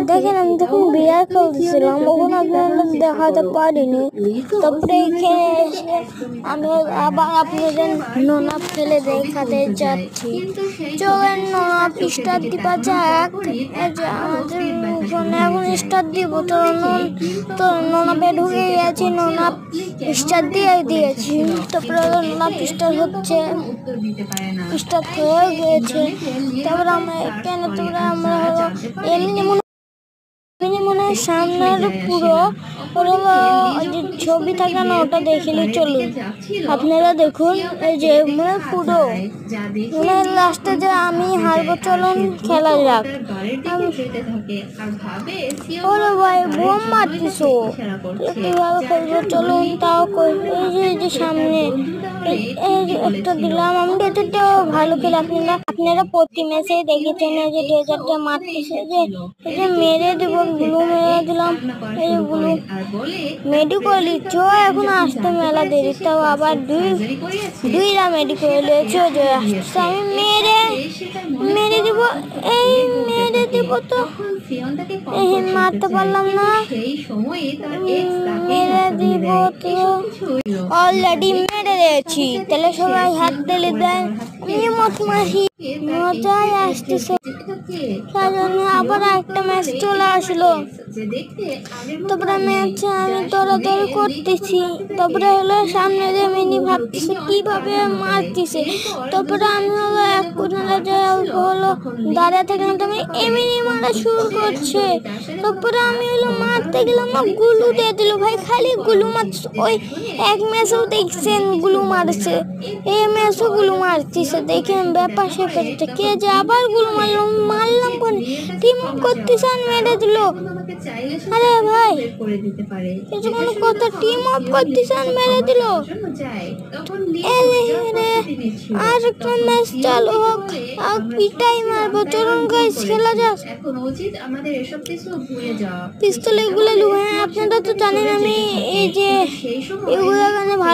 দেখেন আমি তখন বিয়ার খেলতেছিলাম, ওখানে আপনাদের দেখাতে পারিনি। তারপরে এখানে এসে আমি আবার আপনাদের নোনাপ ফেলে দেখাতে যাচ্ছি। চলেন নোনাপ স্টার দিবা যাক। আমাদের ফোনে এখন স্টার দিব, তো নোনাপে ঢুকে গেছি, নোনাপ স্টার দিয়ে দিয়েছি। তারপরে নোনাপ স্টার হচ্ছে, স্টার হয়ে গিয়েছে। তারপরে আমরা কেন তোমরা আমরা হলো এমনি মনে হয় সামনের পুরো যে ছবি থাকে না, ওটা দেখিলে চলুন। আপনারা দেখুন এই যে মনে পুরো মনে লাস্টে যে আমি হারবো, চলুন খেলা যাক। ওরে ভাই বোম মারতিস, কিভাবে খেলবো চলুন। তাও এই যে সামনে একটা দিলাম, আমি এটা ভালো খেলে আপনারা প্রতি ম্যাচে দেখেছেন যে ডেজার্টটা মারতেছে, যে মেরে দেব, গুলো মেরে দিলাম। এই গুলো মেডিকেল ইচ্ছ এখন আসতে মেলা দেরি, তাও আবার দুইটা মেডিকেল যে আসছে। আমি মেরে দিব, এই মেরে দিব, তো মারতে পারলাম না, মেরে দিব তো অলরেডি মেরে দিয়েছি। তাহলে সবাই হাত তেলে দেয়, মজাই আসতেছে। আবার একটা ম্যাচ চলে আসলো, তারপরে ম্যাচে আমি দৌড়াদৌড়ি করতেছি। তারপরে হলো সামনে যে মিনি ভাবতেছে কিভাবে মারতেছে। তারপরে আমি হলো এক কোণে হলো দাঁড়িয়ে থাকলাম, তুমি এমনি মারা শুরু করছে। তারপরে আমি হলো মারতে গেলাম, না গুলু দিয়ে দিল। ভাই খালি গুলু মারছে, ওই এক ম্যাচেও দেখছেন গুলু মারছে, এই ম্যাচও গুলু মারতেছে। দেখেন ব্যাপার সেপারটা কে যে আবার গুলু মারলাম কোন টিম করতেছে আর মেরে দিল। আরে ভাই কিছু কোনো কথা, টিম অফ করতেছে আর মেরে দিল। আর একটা ম্যাচ চালু হোক, আর পিটাই মারবো। চলুন গাইস খেলা যাক। পিস্তল এগুলো আপনারা তো জানেন আমি এই যে এগুলো